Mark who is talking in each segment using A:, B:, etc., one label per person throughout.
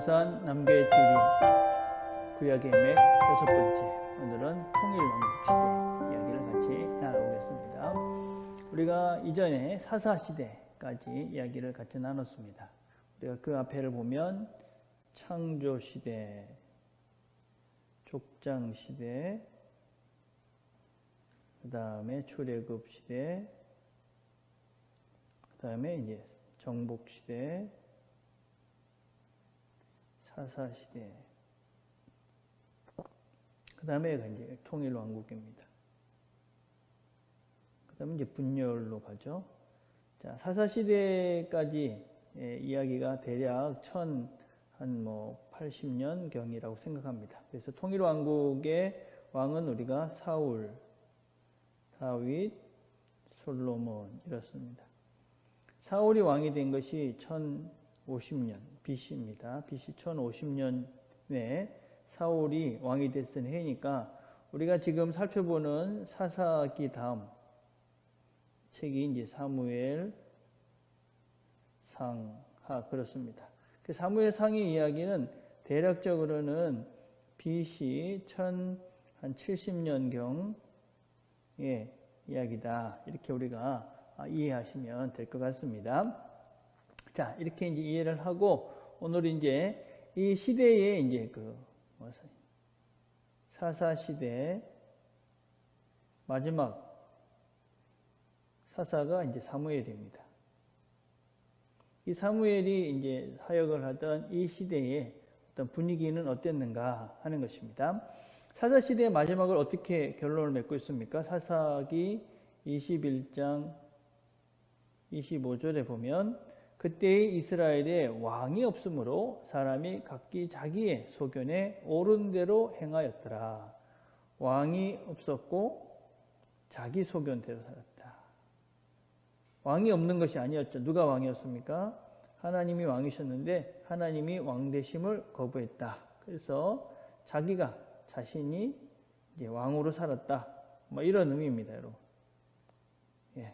A: 부산 남교회 TV 구약의 맥 6번째, 오늘은 통일왕국시대 이야기를 같이 나눠보겠습니다. 우리가 이전에 사사시대까지 이야기를 같이 나눴습니다. 우리가 그 앞에를 보면 창조시대, 족장시대, 그 다음에 출애굽시대, 그 다음에 이제 정복시대, 사사시대, 그 다음에 이제 통일왕국입니다. 그 다음에 이제 분열로 가죠. 자, 사사시대까지 이야기가 대략 1080년 경이라고 생각합니다. 그래서 통일왕국의 왕은 우리가 사울, 다윗, 솔로몬 이렇습니다. 사울이 왕이 된 것이 1050년 BC입니다. BC 1050년에 사울이 왕이 됐은 해니까 우리가 지금 살펴보는 사사기 다음 책이 이제 사무엘 상하 그렇습니다. 그 사무엘 상의 이야기는 대략적으로는 BC 1070년경의 이야기다. 이렇게 우리가 이해하시면 될 것 같습니다. 자, 이렇게 이제 이해를 하고 오늘 이제 이 시대에 이제 사사 시대 마지막 사사가 이제 사무엘입니다. 이 사무엘이 이제 사역을 하던 이 시대의 어떤 분위기는 어땠는가 하는 것입니다. 사사 시대의 마지막을 어떻게 결론을 맺고 있습니까? 사사기 21장 25절에 보면 그때의 이스라엘에 왕이 없으므로 사람이 각기 자기의 소견에 옳은 대로 행하였더라. 왕이 없었고 자기 소견대로 살았다. 왕이 없는 것이 아니었죠. 누가 왕이었습니까? 하나님이 왕이셨는데 하나님이 왕되심을 거부했다. 그래서 자신이 이제 왕으로 살았다. 이런 의미입니다, 여러분. 예.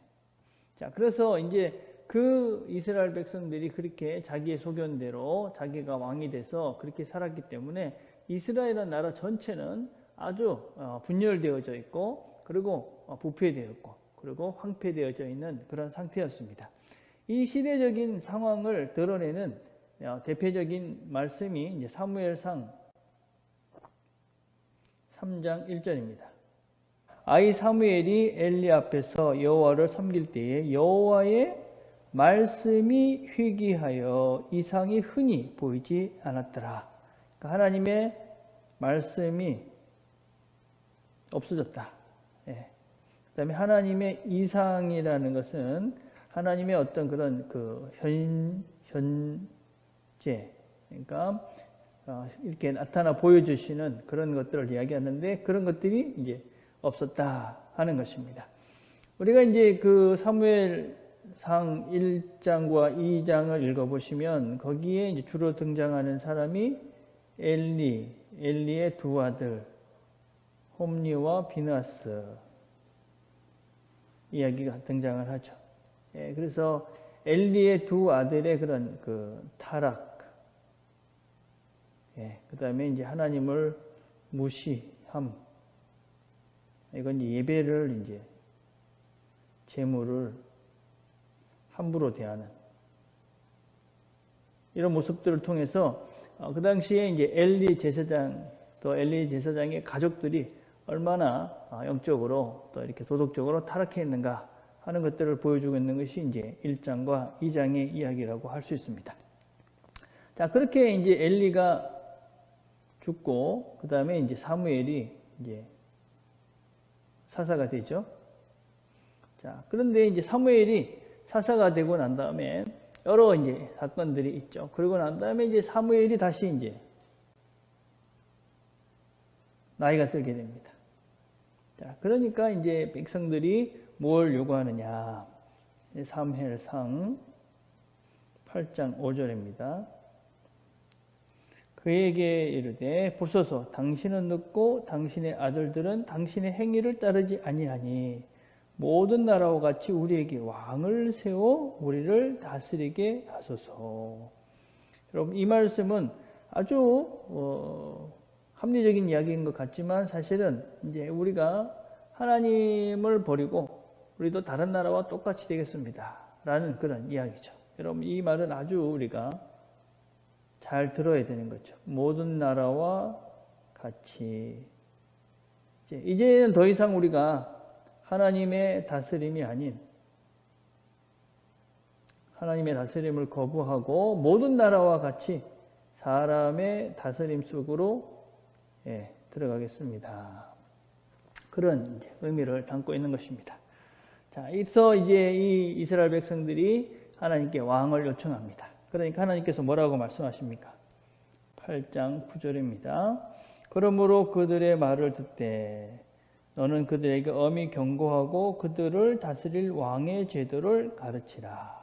A: 자, 그래서 이제 그 이스라엘 백성들이 그렇게 자기의 소견대로 자기가 왕이 돼서 그렇게 살았기 때문에 이스라엘은 나라 전체는 아주 분열되어져 있고 그리고 부패되었고 그리고 황폐되어져 있는 그런 상태였습니다. 이 시대적인 상황을 드러내는 대표적인 말씀이 이제 사무엘상 3장 1절입니다. 아이 사무엘이 엘리 앞에서 여호와를 섬길 때에 여호와의 말씀이 희귀하여 이상이 흔히 보이지 않았더라. 그러니까 하나님의 말씀이 없어졌다. 예. 그다음에 하나님의 이상이라는 것은 하나님의 어떤 그런 현재, 그러니까 이렇게 나타나 보여주시는 그런 것들을 이야기하는데 그런 것들이 이제 없었다 하는 것입니다. 우리가 이제 그 사무엘상 1장과 2장을 읽어보시면 거기에 이제 주로 등장하는 사람이 엘리의 두 아들 홈리와 비느하스 이야기가 등장을 하죠. 예, 그래서 엘리의 두 아들의 그런 타락, 예, 그 다음에 이제 하나님을 무시함, 이건 이제 예배를 이제 제물을 함부로 대하는 이런 모습들을 통해서 그 당시에 이제 엘리 제사장의 가족들이 얼마나 영적으로 또 이렇게 도덕적으로 타락해 있는가 하는 것들을 보여주고 있는 것이 이제 1장과 2장의 이야기라고 할 수 있습니다. 자, 그렇게 이제 엘리가 죽고 그 다음에 이제 사무엘이 이제 사사가 되죠. 자, 그런데 이제 사무엘이 사사가 되고 난 다음에 여러 이제 사건들이 있죠. 그리고 난 다음에 이제 사무엘이 다시 이제 나이가 들게 됩니다. 자, 그러니까 이제 백성들이 뭘 요구하느냐. 사무엘상 8장 5절입니다. 그에게 이르되 보소서 당신은 늙고 당신의 아들들은 당신의 행위를 따르지 아니하니 모든 나라와 같이 우리에게 왕을 세워 우리를 다스리게 하소서. 여러분, 이 말씀은 아주 합리적인 이야기인 것 같지만 사실은 이제 우리가 하나님을 버리고 우리도 다른 나라와 똑같이 되겠습니다. 라는 그런 이야기죠. 여러분, 이 말은 아주 우리가 잘 들어야 되는 거죠. 모든 나라와 같이. 이제는 더 이상 우리가 하나님의 다스림이 아닌 하나님의 다스림을 거부하고 모든 나라와 같이 사람의 다스림 속으로 들어가겠습니다. 그런 이제 의미를 담고 있는 것입니다. 자, 그래서 이제 이 이스라엘 백성들이 하나님께 왕을 요청합니다. 그러니까 하나님께서 뭐라고 말씀하십니까? 8장 9절입니다. 그러므로 그들의 말을 듣되 너는 그들에게 엄히 경고하고 그들을 다스릴 왕의 제도를 가르치라.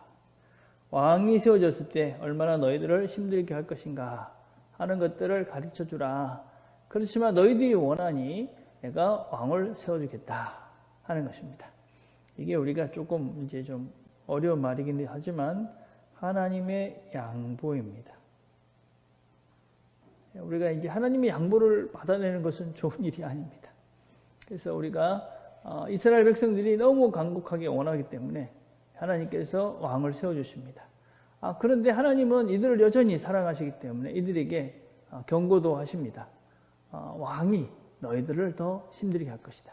A: 왕이 세워졌을 때 얼마나 너희들을 힘들게 할 것인가 하는 것들을 가르쳐 주라. 그렇지만 너희들이 원하니 내가 왕을 세워주겠다 하는 것입니다. 이게 우리가 조금 이제 좀 어려운 말이긴 하지만 하나님의 양보입니다. 우리가 이제 하나님의 양보를 받아내는 것은 좋은 일이 아닙니다. 그래서 우리가 이스라엘 백성들이 너무 간곡하게 원하기 때문에 하나님께서 왕을 세워주십니다. 그런데 하나님은 이들을 여전히 사랑하시기 때문에 이들에게 경고도 하십니다. 왕이 너희들을 더 힘들게 할 것이다.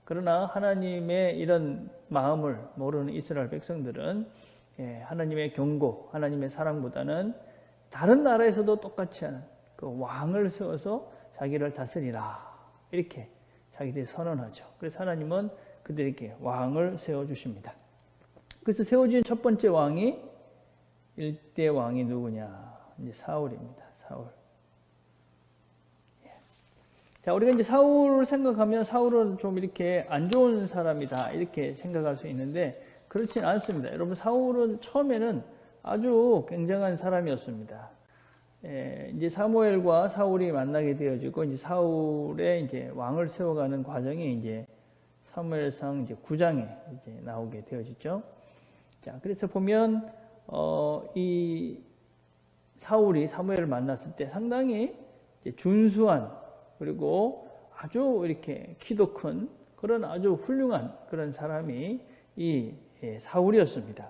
A: 그러나 하나님의 이런 마음을 모르는 이스라엘 백성들은 하나님의 경고, 하나님의 사랑보다는 다른 나라에서도 똑같이 하는 그 왕을 세워서 자기를 다스리라. 이렇게 자기들이 선언하죠. 그래서 하나님은 그들에게 왕을 세워주십니다. 그래서 세워진 첫 번째 왕이 일대 왕이 누구냐? 이제 사울입니다. 사울. 자, 우리가 이제 사울을 생각하면 사울은 좀 이렇게 안 좋은 사람이다. 이렇게 생각할 수 있는데 그렇진 않습니다. 여러분, 사울은 처음에는 아주 굉장한 사람이었습니다. 이제 사무엘과 사울이 만나게 되어지고 이제 사울의 이제 왕을 세워가는 과정이 이제 사무엘상 이제 9장에 이제 나오게 되어지죠. 자, 그래서 보면 이 사울이 사무엘을 만났을 때 상당히 이제 준수한 그리고 아주 이렇게 키도 큰 그런 아주 훌륭한 그런 사람이 이 사울이었습니다.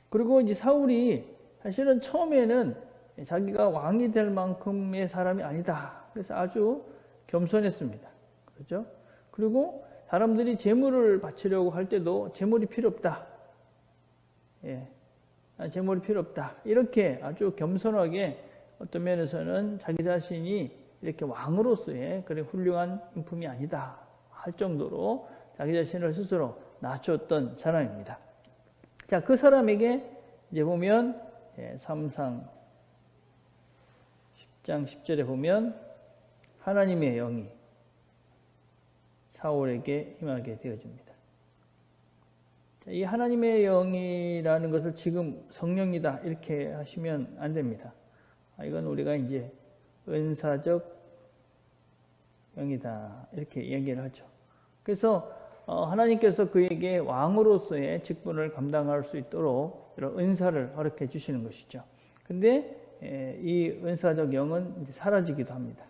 A: 그리고 이제 사울이 사실은 처음에는 자기가 왕이 될 만큼의 사람이 아니다. 그래서 아주 겸손했습니다. 그렇죠? 그리고 사람들이 제물을 바치려고 할 때도 제물이 필요 없다. 제물이 필요 없다. 이렇게 아주 겸손하게 어떤 면에서는 자기 자신이 이렇게 왕으로서의 그런 훌륭한 인품이 아니다 할 정도로 자기 자신을 스스로 낮췄던 사람입니다. 자, 그 사람에게 이제 보면 삼상 10장 10절에 보면 하나님의 영이 사울에게 임하게 되어집니다. 자, 이 하나님의 영이라는 것을 지금 성령이다 이렇게 하시면 안 됩니다. 이건 우리가 이제 은사적 영이다 이렇게 얘기를 하죠. 그래서 하나님께서 그에게 왕으로서의 직분을 감당할 수 있도록 이런 은사를 허락해 주시는 것이죠. 근데 이 은사적 영은 이제 사라지기도 합니다.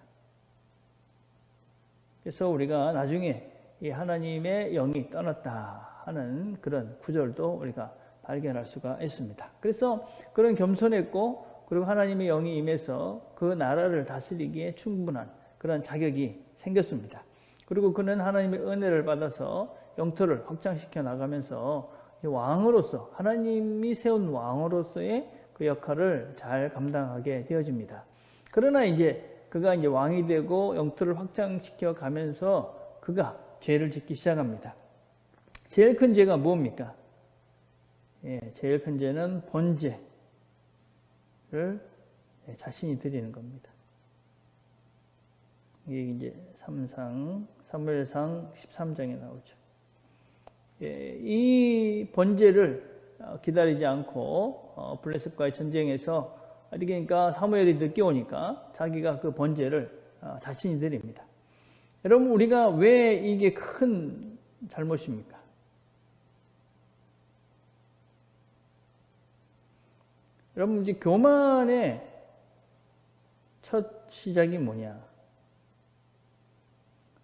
A: 그래서 우리가 나중에 이 하나님의 영이 떠났다 하는 그런 구절도 우리가 발견할 수가 있습니다. 그래서 그런 겸손했고 그리고 하나님의 영이 임해서 그 나라를 다스리기에 충분한 그런 자격이 생겼습니다. 그리고 그는 하나님의 은혜를 받아서 영토를 확장시켜 나가면서 왕으로서 하나님이 세운 왕으로서의 그 역할을 잘 감당하게 되어집니다. 그러나 이제 그가 이제 왕이 되고 영토를 확장시켜 가면서 그가 죄를 짓기 시작합니다. 제일 큰 죄가 뭡니까? 제일 큰 죄는 번제를 자신이 드리는 겁니다. 이게 이제 사무엘상 13장에 나오죠. 이 번제를 기다리지 않고 블레셋과의 전쟁에서 그러니까 사무엘이 늦게 오니까 자기가 그 번제를 자신이 드립니다. 여러분, 우리가 왜 이게 큰 잘못입니까? 여러분, 이제 교만에 첫 시작이 뭐냐?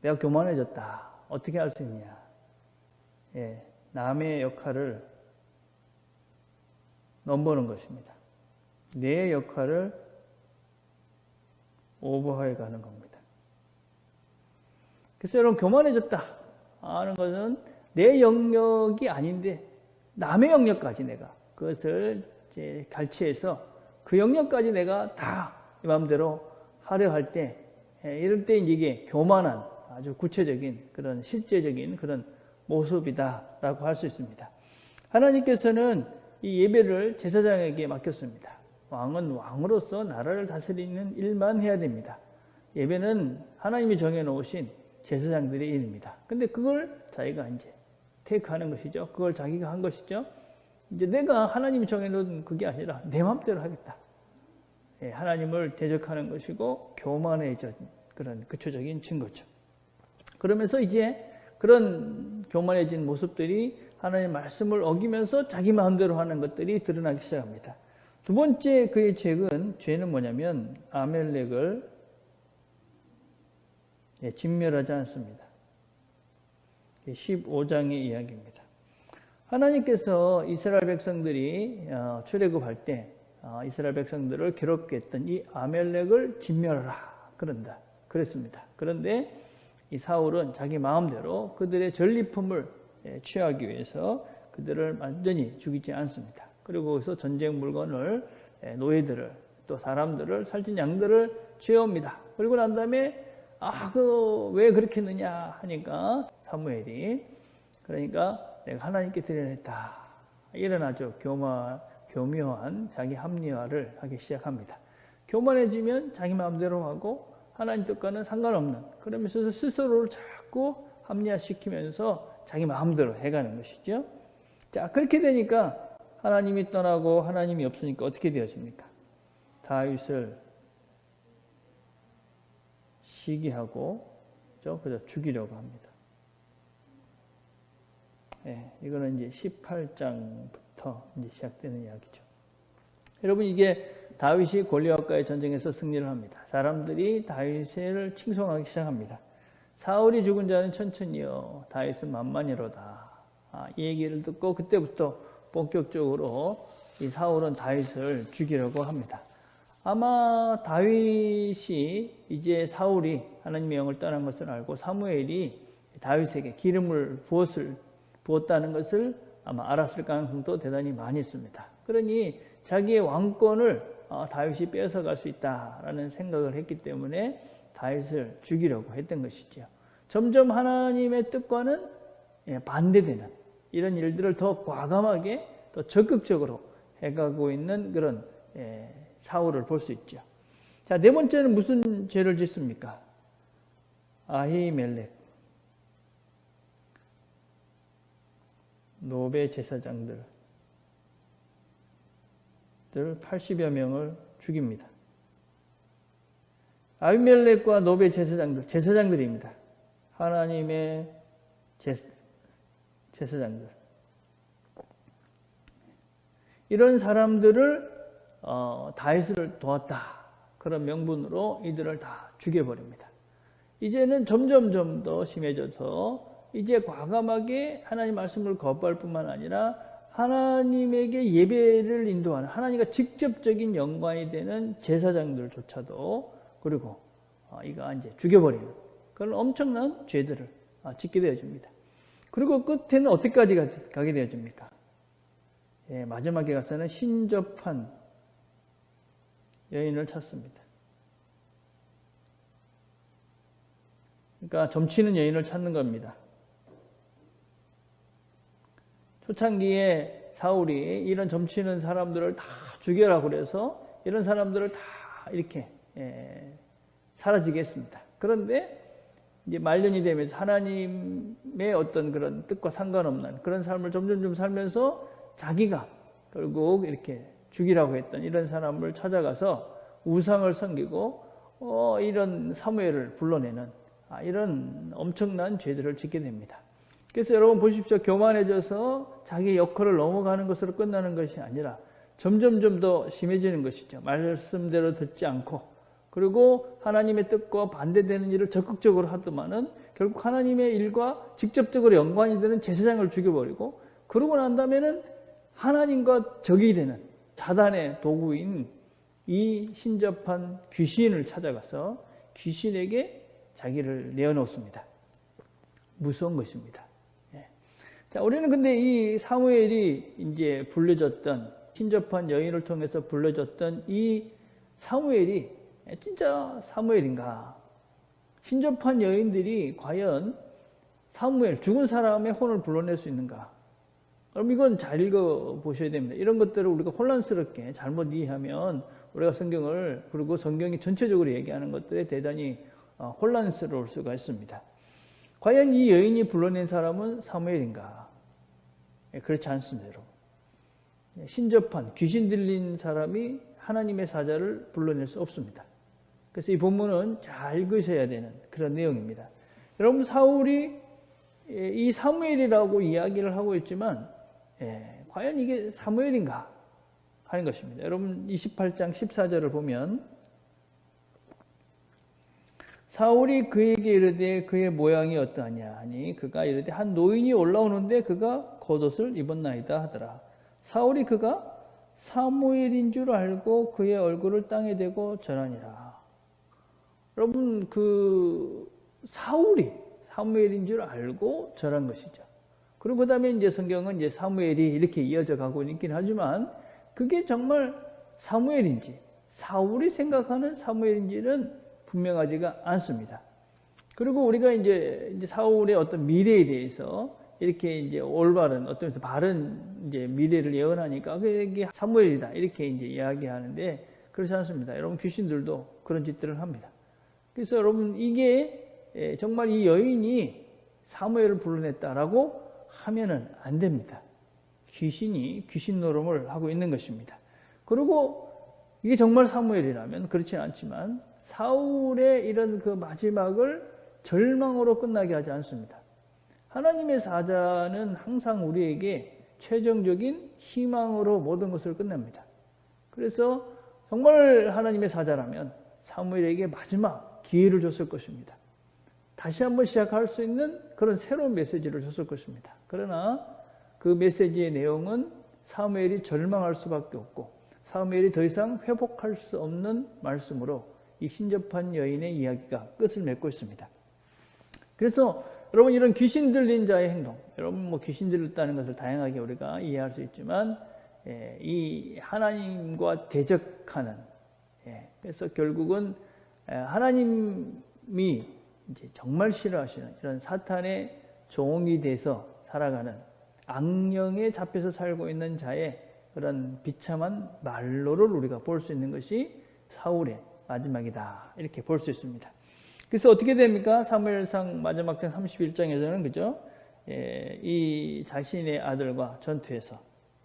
A: 내가 교만해졌다. 어떻게 할 수 있냐? 예, 남의 역할을 넘보는 것입니다. 내 역할을 오버해 가는 겁니다. 그래서 여러분, 교만해졌다 하는 것은 내 영역이 아닌데 남의 영역까지 내가 그것을 이제 갈취해서 그 영역까지 내가 다 마음대로 하려 할 때, 이럴 때 이게 교만한 아주 구체적인 그런 실제적인 그런 모습이다라고 할 수 있습니다. 하나님께서는 이 예배를 제사장에게 맡겼습니다. 왕은 왕으로서 나라를 다스리는 일만 해야 됩니다. 예배는 하나님이 정해놓으신 제사장들의 일입니다. 근데 그걸 자기가 이제 테이크하는 것이죠. 그걸 자기가 한 것이죠. 이제 내가 하나님이 정해놓은 그게 아니라 내 마음대로 하겠다. 예, 하나님을 대적하는 것이고 교만해진 그런 구체적인 증거죠. 그러면서 이제 그런 교만해진 모습들이 하나님의 말씀을 어기면서 자기 마음대로 하는 것들이 드러나기 시작합니다. 두 번째 그의 죄는 뭐냐면 아멜렉을 진멸하지 않습니다. 15장의 이야기입니다. 하나님께서 이스라엘 백성들이 출애굽할 때 이스라엘 백성들을 괴롭게 했던 이 아멜렉을 진멸하라 그랬습니다. 그런데 이 사울은 자기 마음대로 그들의 전리품을 취하기 위해서 그들을 완전히 죽이지 않습니다. 그리고 거기서 전쟁 물건을, 노예들을, 또 사람들을, 살찐 양들을 취해옵니다. 그리고 난 다음에 왜 그렇게 했느냐 하니까 사무엘이, 그러니까 내가 하나님께 드려냈다, 이런 아주 교묘한 자기 합리화를 하기 시작합니다. 교만해지면 자기 마음대로 하고 하나님 뜻과는 상관없는, 그러면서 스스로를 자꾸 합리화시키면서 자기 마음대로 해가는 것이죠. 자, 그렇게 되니까 하나님이 떠나고 하나님이 없으니까 어떻게 되어집니까? 다윗을 시기하고 그저 죽이려고 합니다. 이거는 이제 18장부터 이제 시작되는 이야기죠. 여러분, 이게 다윗이 골리앗과의 전쟁에서 승리를 합니다. 사람들이 다윗을 칭송하기 시작합니다. 사울이 죽은 자는 천천히요, 다윗은 만만이로다. 이 얘기를 듣고 그때부터 본격적으로 이 사울은 다윗을 죽이려고 합니다. 아마 다윗이 이제 사울이 하나님의 영을 떠난 것을 알고 사무엘이 다윗에게 기름을 부었다는 것을 아마 알았을 가능성도 대단히 많이 있습니다. 그러니 자기의 왕권을 다윗이 뺏어갈 수 있다라는 생각을 했기 때문에 다윗을 죽이려고 했던 것이죠. 점점 하나님의 뜻과는 반대되는 이런 일들을 더 과감하게, 더 적극적으로 해가고 있는 그런 사울을 볼 수 있죠. 자, 네 번째는 무슨 죄를 짓습니까? 아히멜렉, 노베 제사장들 80여 명을 죽입니다. 아히멜렉과 노베 제사장들입니다. 하나님의 제사장들. 이런 사람들을 다윗을 도왔다, 그런 명분으로 이들을 다 죽여버립니다. 이제는 점점 더 심해져서 이제 과감하게 하나님 말씀을 거부할 뿐만 아니라 하나님에게 예배를 인도하는, 하나님과 직접적인 연관이 되는 제사장들조차도, 그리고 이가 이제 죽여버리는 그런 엄청난 죄들을 짓게 되어집니다. 그리고 끝에는 어디까지 가게 되어집니까? 마지막에 가서는 신접한 여인을 찾습니다. 그러니까 점치는 여인을 찾는 겁니다. 초창기에 사울이 이런 점치는 사람들을 다 죽여라 그래서 이런 사람들을 다 이렇게 사라지게 했습니다. 그런데 이제 말년이 되면서 하나님의 어떤 그런 뜻과 상관없는 그런 삶을 점점 살면서 자기가 결국 이렇게 죽이라고 했던 이런 사람을 찾아가서 우상을 섬기고 이런 사무엘을 불러내는 이런 엄청난 죄들을 짓게 됩니다. 그래서 여러분 보십시오. 교만해져서 자기 역할을 넘어가는 것으로 끝나는 것이 아니라 점점 더 심해지는 것이죠. 말씀대로 듣지 않고 그리고 하나님의 뜻과 반대되는 일을 적극적으로 하더만은 결국 하나님의 일과 직접적으로 연관이 되는 제사장을 죽여버리고, 그러고 난 다음에는 하나님과 적이 되는 사단의 도구인 이 신접한 귀신을 찾아가서 귀신에게 자기를 내어놓습니다. 무서운 것입니다. 자, 우리는 근데 이 사무엘이 이제 불려졌던, 신접한 여인을 통해서 불려졌던 이 사무엘이 진짜 사무엘인가? 신접한 여인들이 과연 사무엘, 죽은 사람의 혼을 불러낼 수 있는가? 그럼 이건 잘 읽어보셔야 됩니다. 이런 것들을 우리가 혼란스럽게 잘못 이해하면 우리가 성경을, 그리고 성경이 전체적으로 얘기하는 것들에 대단히 혼란스러울 수가 있습니다. 과연 이 여인이 불러낸 사람은 사무엘인가? 그렇지 않습니다, 여러분. 신접한, 귀신 들린 사람이 하나님의 사자를 불러낼 수 없습니다. 그래서 이 본문은 잘 읽으셔야 되는 그런 내용입니다. 여러분, 사울이 이 사무엘이라고 이야기를 하고 있지만 과연 이게 사무엘인가 하는 것입니다. 여러분 28장 14절을 보면, 사울이 그에게 이르되 그의 모양이 어떠하냐 하니 그가 이르되 한 노인이 올라오는데 그가 겉옷을 입었나이다 하더라. 사울이 그가 사무엘인 줄 알고 그의 얼굴을 땅에 대고 절하니라. 여러분, 그 사울이 사무엘인 줄 알고 절한 것이죠. 그리고 그 다음에 이제 성경은 이제 사무엘이 이렇게 이어져 가고 있긴 하지만, 그게 정말 사무엘인지 사울이 생각하는 사무엘인지는 분명하지가 않습니다. 그리고 우리가 이제 사울의 어떤 미래에 대해서 이렇게 이제 올바른, 어떤 면에서 바른 이제 미래를 예언하니까 그게 사무엘이다 이렇게 이제 이야기하는데, 그렇지 않습니다. 여러분, 귀신들도 그런 짓들을 합니다. 그래서 여러분, 이게 정말 이 여인이 사무엘을 불러냈다라고 하면은 안 됩니다. 귀신이 귀신 노름을 하고 있는 것입니다. 그리고 이게 정말 사무엘이라면 그렇지는 않지만, 사울의 이런 그 마지막을 절망으로 끝나게 하지 않습니다. 하나님의 사자는 항상 우리에게 최종적인 희망으로 모든 것을 끝냅니다. 그래서 정말 하나님의 사자라면 사무엘에게 마지막 기회를 줬을 것입니다. 다시 한번 시작할 수 있는 그런 새로운 메시지를 줬을 것입니다. 그러나 그 메시지의 내용은 사무엘이 절망할 수밖에 없고, 사무엘이 더 이상 회복할 수 없는 말씀으로 이 신접한 여인의 이야기가 끝을 맺고 있습니다. 그래서 여러분, 이런 귀신 들린 자의 행동, 여러분 뭐 귀신 들렸다는 것을 다양하게 우리가 이해할 수 있지만, 이 하나님과 대적하는, 그래서 결국은 하나님이 이제 정말 싫어하시는 이런 사탄의 종이 돼서 살아가는, 악령에 잡혀서 살고 있는 자의 그런 비참한 말로를 우리가 볼 수 있는 것이 사울의 마지막이다 이렇게 볼 수 있습니다. 그래서 어떻게 됩니까? 사무엘상 마지막 장 31장에서는 그죠? 이 자신의 아들과 전투에서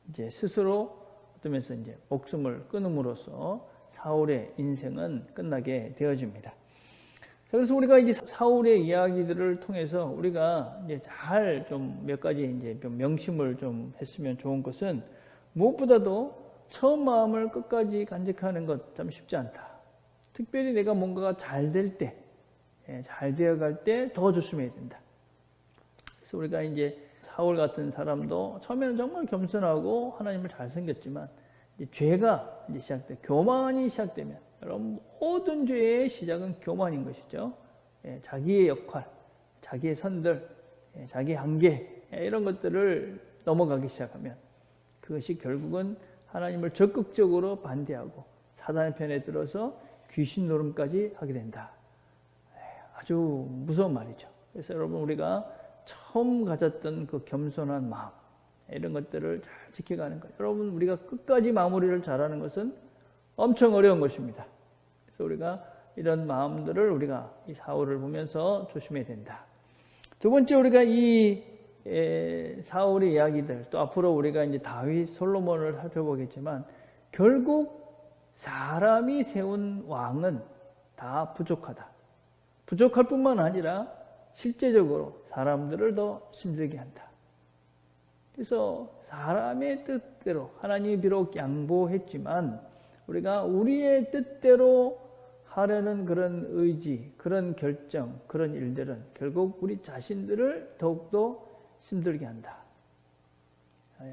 A: 이제 스스로 어떤 면에서 이제 목숨을 끊음으로써 사울의 인생은 끝나게 되어집니다. 그래서 우리가 이제 사울의 이야기들을 통해서 우리가 이제 잘 좀 몇 가지 이제 좀 명심을 좀 했으면 좋은 것은, 무엇보다도 처음 마음을 끝까지 간직하는 것 참 쉽지 않다. 특별히 내가 뭔가가 잘 될 때, 잘 되어갈 때 더 조심해야 된다. 그래서 우리가 이제 사울 같은 사람도 처음에는 정말 겸손하고 하나님을 잘 섬겼지만, 죄가 이제 시작돼, 교만이 시작되면, 여러분 모든 죄의 시작은 교만인 것이죠. 자기의 역할, 자기의 선들, 자기의 한계, 이런 것들을 넘어가기 시작하면 그것이 결국은 하나님을 적극적으로 반대하고 사단의 편에 들어서 귀신 노름까지 하게 된다. 아주 무서운 말이죠. 그래서 여러분, 우리가 처음 가졌던 그 겸손한 마음, 이런 것들을 잘 지켜가는 것. 여러분, 우리가 끝까지 마무리를 잘하는 것은 엄청 어려운 것입니다. 그래서 우리가 이런 마음들을 우리가 이 사울을 보면서 조심해야 된다. 두 번째, 우리가 이 사울의 이야기들, 또 앞으로 우리가 이제 다윗, 솔로몬을 살펴보겠지만, 결국 사람이 세운 왕은 다 부족하다. 부족할 뿐만 아니라 실제적으로 사람들을 더 힘들게 한다. 그래서 사람의 뜻대로 하나님이 비록 양보했지만, 우리가 우리의 뜻대로 하려는 그런 의지, 그런 결정, 그런 일들은 결국 우리 자신들을 더욱더 힘들게 한다.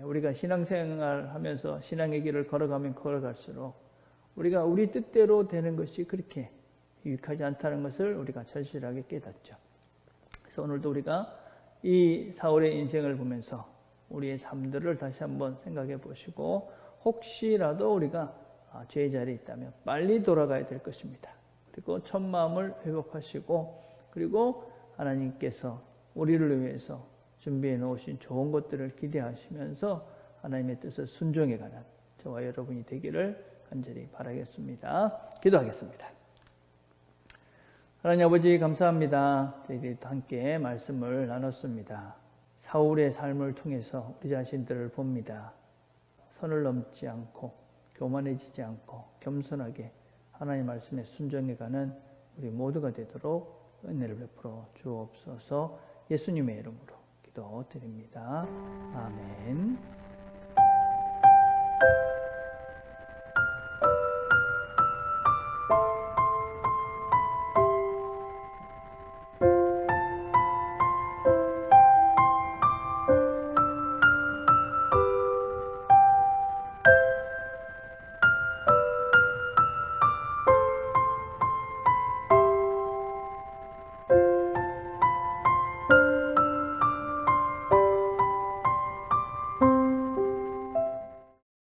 A: 우리가 신앙생활 하면서 신앙의 길을 걸어가면 걸어갈수록 우리가 우리 뜻대로 되는 것이 그렇게 유익하지 않다는 것을 우리가 절실하게 깨닫죠. 그래서 오늘도 우리가 이 사울의 인생을 보면서 우리의 삶들을 다시 한번 생각해 보시고 혹시라도 우리가 죄의 자리에 있다면 빨리 돌아가야 될 것입니다. 그리고 첫 마음을 회복하시고 그리고 하나님께서 우리를 위해서 준비해 놓으신 좋은 것들을 기대하시면서 하나님의 뜻을 순종해 가는 저와 여러분이 되기를 간절히 바라겠습니다. 기도하겠습니다. 하나님 아버지 감사합니다. 저희들도 함께 말씀을 나눴습니다. 사울의 삶을 통해서 우리 자신들을 봅니다. 선을 넘지 않고 교만해지지 않고 겸손하게 하나님 말씀에 순종해가는 우리 모두가 되도록 은혜를 베풀어 주옵소서. 예수님의 이름으로 기도드립니다. 아멘.